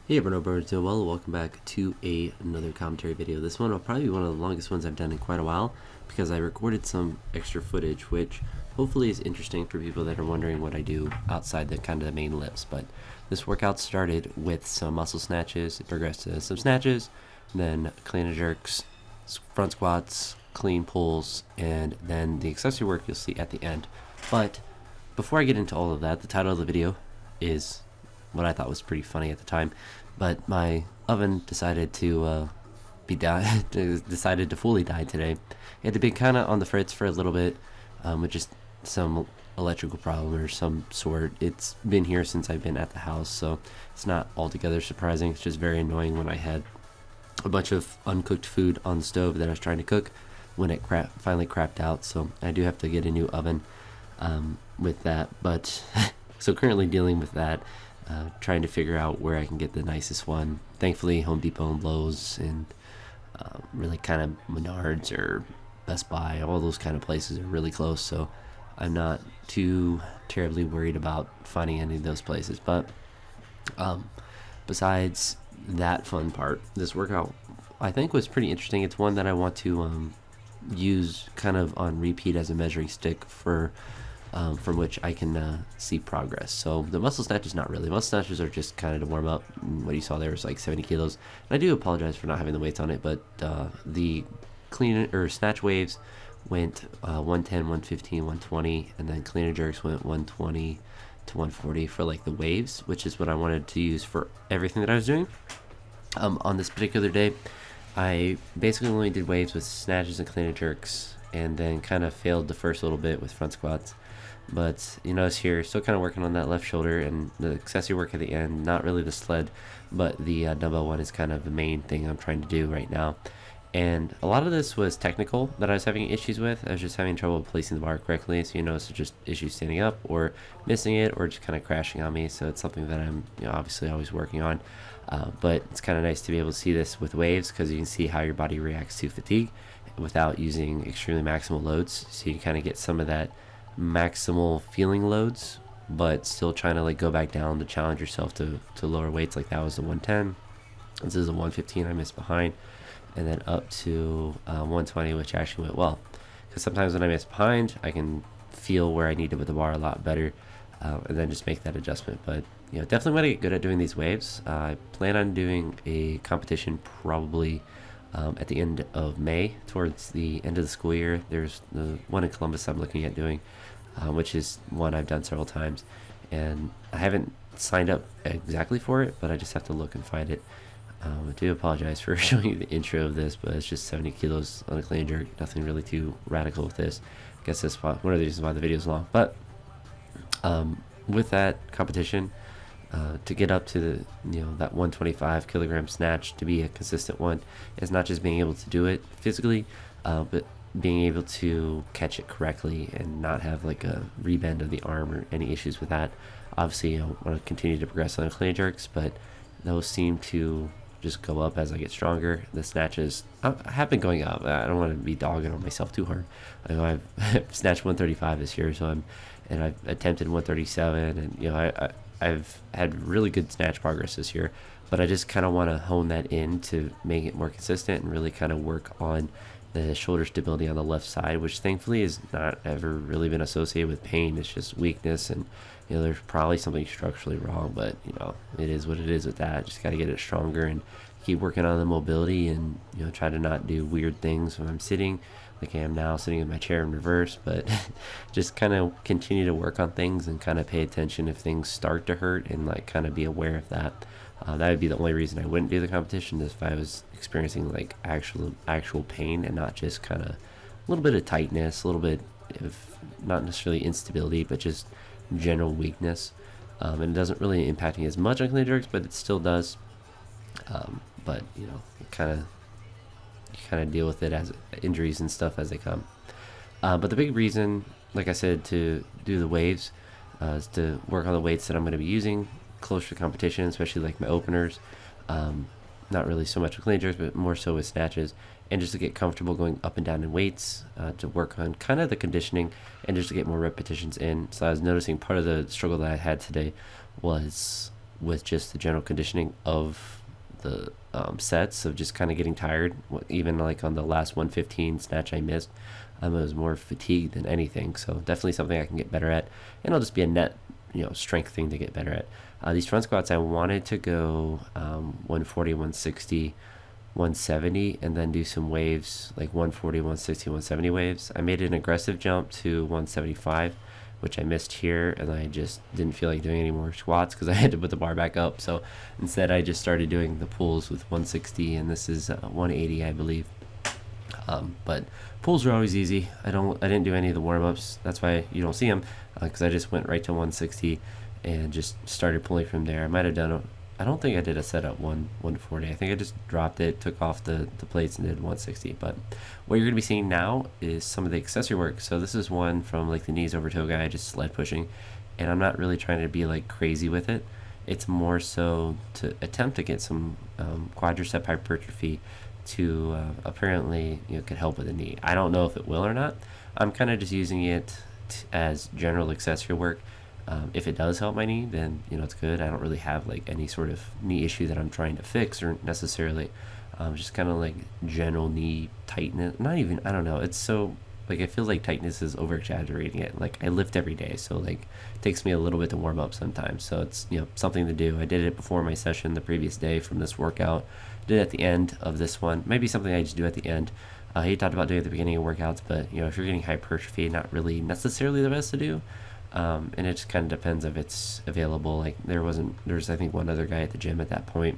Hey everyone, Birds doing well. Welcome back to another commentary video. This one will probably be one of the longest ones I've done in quite a while because I recorded some extra footage, which hopefully is interesting for people that are wondering what I do outside the kind of the main lifts. But this workout started with some muscle snatches. It progressed to some snatches, then clean and jerks, front squats, clean pulls, and then the accessory work you'll see at the end. But before I get into all of that, the title of the video is what I thought was pretty funny at the time, but my oven decided to decided to fully die today. It had to be kind of on the fritz for a little bit, with just some electrical problem or some sort. It's been here since I've been at the house, so it's not altogether surprising. It's just very annoying when I had a bunch of uncooked food on the stove that I was trying to cook when it finally crapped out. So I do have to get a new oven with that, but so currently dealing with that. Trying to figure out where I can get the nicest one. Thankfully, Home Depot and Lowe's and really kind of Menards or Best Buy, all those kind of places are really close, so I'm not too terribly worried about finding any of those places. But besides that fun part, this workout I think was pretty interesting. It's one that I want to use kind of on repeat as a measuring stick for from which I can see progress. So the muscle snatches, not really. Muscle snatches are just kind of to warm up. What you saw there was like 70 kilos. And I do apologize for not having the weights on it, but the clean or snatch waves went 110, 115, 120, and then clean and jerks went 120 to 140 for like the waves, which is what I wanted to use for everything that I was doing. On this particular day, I basically only did waves with snatches and clean and jerks, and then kind of failed the first little bit with front squats. But you notice here, still kind of working on that left shoulder and the accessory work at the end. Not really the sled, but the dumbbell one is kind of the main thing I'm trying to do right now. And a lot of this was technical that I was having issues with. I was just having trouble placing the bar correctly. So you notice it's just issues standing up or missing it or just kind of crashing on me. So it's something that I'm obviously always working on. But it's kind of nice to be able to see this with waves because you can see how your body reacts to fatigue without using extremely maximal loads. So you kind of get some of that maximal feeling loads, but still trying to like go back down to challenge yourself to lower weights. Like that was the 110. This is a 115 I missed behind, and then up to 120, which actually went well. Because sometimes when I miss behind, I can feel where I need to put the bar a lot better, and then just make that adjustment. But definitely want to get good at doing these waves. I plan on doing a competition probably at the end of May, towards the end of the school year. There's the one in Columbus I'm looking at doing, which is one I've done several times, and I haven't signed up exactly for it, but I just have to look and find it. I do apologize for showing you the intro of this, but it's just 70 kilos on a clean and jerk. Nothing really too radical with this. I guess that's one of the reasons why the video is long. But with that competition, to get up to the that 125 kilogram snatch to be a consistent one, is not just being able to do it physically, but being able to catch it correctly and not have like a rebend of the arm or any issues with that. Obviously, I want to continue to progress on the clean and jerks, but those seem to just go up as I get stronger. The snatches have been going up. I don't want to be dogging on myself too hard. I know I've snatched 135 this year, so I've attempted 137, and I've had really good snatch progress this year, but I just kind of want to hone that in to make it more consistent and really kind of work on the shoulder stability on the left side, which thankfully has not ever really been associated with pain. It's just weakness, and there's probably something structurally wrong, but it is what it is with that. Just got to get it stronger and keep working on the mobility, and try to not do weird things when I'm sitting like I am now, sitting in my chair in reverse, but just kind of continue to work on things and kind of pay attention if things start to hurt, and like kind of be aware of that. That would be the only reason I wouldn't do the competition, is if I was experiencing like actual pain and not just kind of a little bit of tightness, a little bit of not necessarily instability, but just general weakness. And it doesn't really impact me as much on clean jerks, but it still does. But kind of deal with it as injuries and stuff as they come. But the big reason, like I said, to do the waves is to work on the weights that I'm going to be using closer to competition, especially like my openers. Not really so much with clean jerks, but more so with snatches, and just to get comfortable going up and down in weights, to work on kind of the conditioning and just to get more repetitions in. So I was noticing part of the struggle that I had today was with just the general conditioning of the sets, of just kind of getting tired. Even like on the last 115 snatch I missed, I was more fatigued than anything. So definitely something I can get better at, and it'll just be a net strength thing to get better at. These front squats, I wanted to go 140, 160, 170, and then do some waves like 140, 160, 170 waves. I made an aggressive jump to 175, which I missed here, and I just didn't feel like doing any more squats because I had to put the bar back up. So instead I just started doing the pulls with 160, and this is 180, I believe. But pulls are always easy. I didn't do any of the warm-ups. That's why you don't see them, because I just went right to 160 and just started pulling from there. I might have done I don't think I did a set at 140. I think I just dropped it, took off the plates, and did 160. But what you're going to be seeing now is some of the accessory work. So this is one from like the knees over toe guy, just sled pushing, and I'm not really trying to be like crazy with it. It's more so to attempt to get some quadricep hypertrophy to apparently could help with the knee. I don't know if it will or not. I'm kind of just using it as general accessory work. If it does help my knee, then it's good. I don't really have like any sort of knee issue that I'm trying to fix, or necessarily just kind of like general knee tightness. Not even, I don't know, it's so like, I feel like tightness is over exaggerating it. Like, I lift every day, so like it takes me a little bit to warm up sometimes, so it's something to do. I did it before my session the previous day from this workout, did it at the end of this one. Maybe something I just do at the end. He talked about doing it at the beginning of workouts, but if you're getting hypertrophy, not really necessarily the best to do. And it just kind of depends if it's available. Like there's I think one other guy at the gym at that point,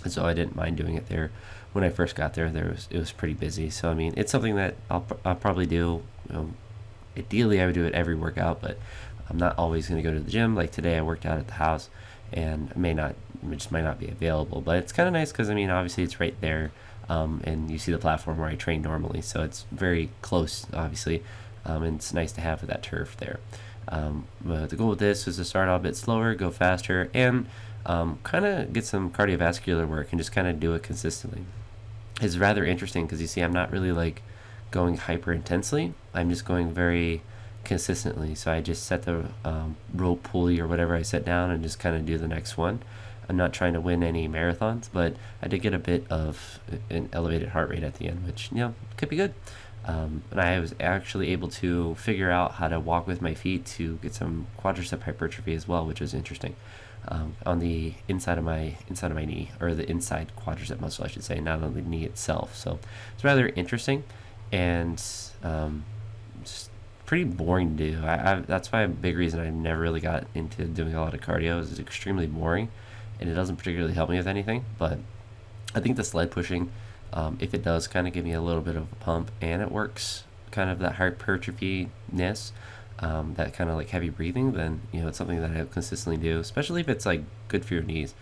and so I didn't mind doing it there. When I first got there, it was pretty busy. So I mean, it's something that I'll probably do. Ideally, I would do it every workout, but I'm not always going to go to the gym. Like today, I worked out at the house, and it just might not be available. But it's kind of nice because I mean, obviously, it's right there, and you see the platform where I train normally, so it's very close, obviously, and it's nice to have that turf there. But the goal with this is to start out a bit slower, go faster, and kind of get some cardiovascular work and just kind of do it consistently. It's rather interesting because you see I'm not really like going hyper intensely. I'm just going very consistently. So I just set the rope pulley or whatever I set down and just kind of do the next one. I'm not trying to win any marathons, but I did get a bit of an elevated heart rate at the end, which could be good. And I was actually able to figure out how to walk with my feet to get some quadricep hypertrophy as well, which was interesting. On the inside of my knee, or the inside quadricep muscle, I should say, not on the knee itself. So it's rather interesting, and just pretty boring to do. That's why a big reason I never really got into doing a lot of cardio is it's extremely boring, and it doesn't particularly help me with anything. But I think the sled pushing, if it does kind of give me a little bit of a pump, and it works kind of that hypertrophy-ness, that kind of like heavy breathing, then it's something that I consistently do, especially if it's like good for your knees.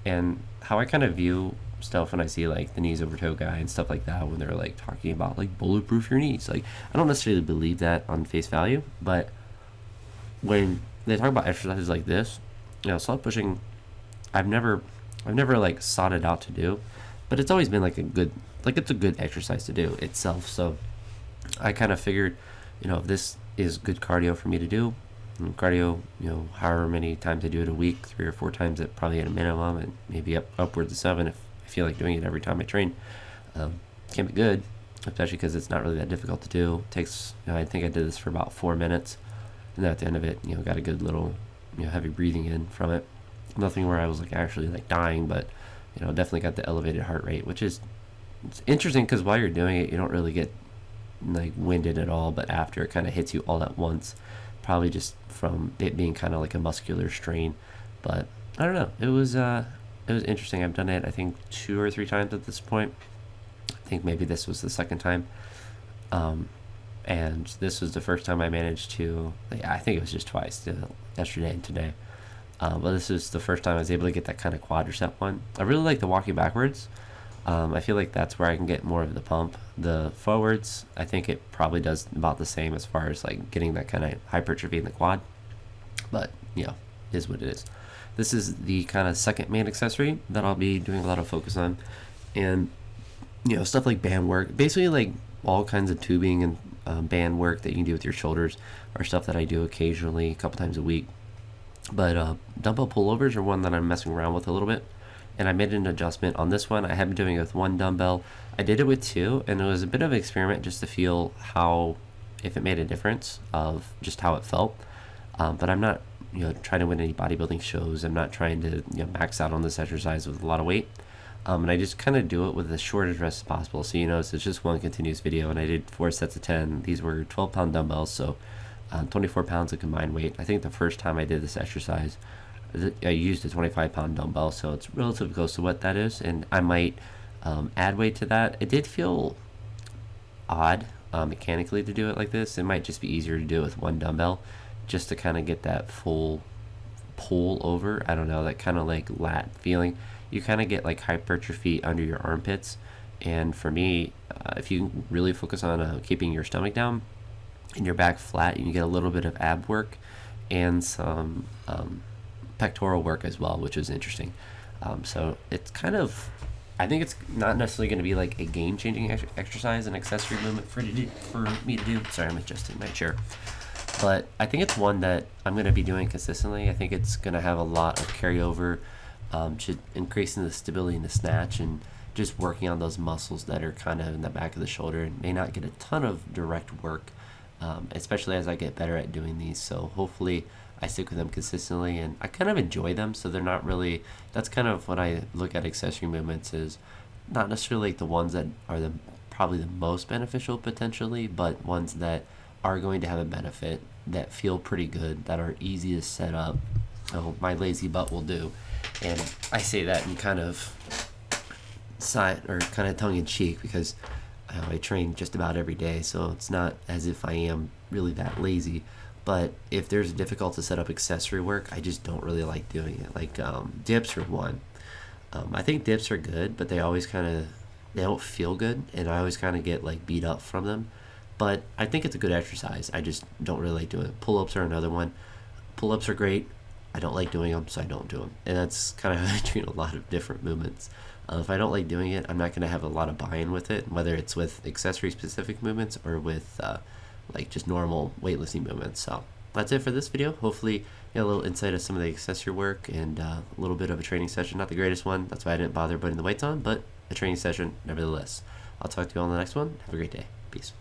And how I kind of view stuff when I see like the knees over toe guy and stuff like that, when they're like talking about like bulletproof your knees, like I don't necessarily believe that on face value, but when they talk about exercises like this, sled pushing, I've never like sought it out to do, but it's always been like it's a good exercise to do itself. So I kind of figured, if this is good cardio for me to do, and cardio, however many times I do it a week, 3 or 4 times at probably at a minimum, and maybe upwards of 7 if I feel like doing it every time I train, can be good, especially because it's not really that difficult to do. It takes, I think I did this for about 4 minutes, and then at the end of it, got a good little, heavy breathing in from it. Nothing where I was like actually like dying, but definitely got the elevated heart rate, which is, it's interesting because while you're doing it, you don't really get like winded at all, but after it kind of hits you all at once, probably just from it being kind of like a muscular strain. But I don't know, it was interesting. I've done it I think 2 or 3 times at this point. I think maybe this was the second time, and this was the first time I managed to, I think it was just twice, yesterday and today, but this is the first time I was able to get that kind of quadricep one. I really like the walking backwards. I feel like that's where I can get more of the pump. The forwards, I think it probably does about the same as far as like getting that kind of hypertrophy in the quad. But, is what it is. This is the kind of second main accessory that I'll be doing a lot of focus on. And, stuff like band work, basically like all kinds of tubing and band work that you can do with your shoulders are stuff that I do occasionally, a couple times a week. But dumbbell pullovers are one that I'm messing around with a little bit, and I made an adjustment on this one. I have been doing it with one dumbbell. I did it with two, and it was a bit of an experiment just to feel how, if it made a difference of just how it felt. But I'm not, trying to win any bodybuilding shows. I'm not trying to, max out on this exercise with a lot of weight. And I just kind of do it with the shortest rest as possible. So, it's just one continuous video, and I did 4 sets of 10. These were 12-pound dumbbells, so 24 pounds of combined weight. I think the first time I did this exercise, I used a 25-pound dumbbell, so it's relatively close to what that is, and I might add weight to that. It did feel odd mechanically to do it like this. It might just be easier to do it with one dumbbell, just to kind of get that full pull over. I don't know, that kind of like lat feeling. You kind of get like hypertrophy under your armpits, and for me, if you really focus on keeping your stomach down and your back flat, you can get a little bit of ab work and some pectoral work as well, which is interesting. So it's kind of, I think it's not necessarily going to be like a game-changing exercise, an accessory movement for me to do. Sorry, I'm adjusting my chair. But I think it's one that I'm going to be doing consistently. I think it's going to have a lot of carryover to increasing the stability in the snatch and just working on those muscles that are kind of in the back of the shoulder, and may not get a ton of direct work, especially as I get better at doing these. So hopefully I stick with them consistently, and I kind of enjoy them. So they're not really, that's kind of what I look at accessory movements, is not necessarily like the ones that are probably the most beneficial potentially, but ones that are going to have a benefit, that feel pretty good, that are easy to set up. So my lazy butt will do. And I say that in kind of side or kind of tongue in cheek, because I train just about every day, so it's not as if I am really that lazy. But if there's a difficult to set up accessory work, I just don't really like doing it. Like dips are one. I think dips are good, but they always they don't feel good, and I always kind of get like beat up from them. But I think it's a good exercise. I just don't really like doing it. Pull-ups are another one. Pull-ups are great. I don't like doing them, so I don't do them. And that's kind of how I treat a lot of different movements. If I don't like doing it, I'm not going to have a lot of buy-in with it, whether it's with accessory-specific movements or with like just normal weightlifting movements. So that's it for this video. Hopefully you get a little insight of some of the accessory work and a little bit of a training session. Not the greatest one. That's why I didn't bother putting the weights on, but a training session nevertheless. I'll talk to you all in the next one. Have a great day. Peace.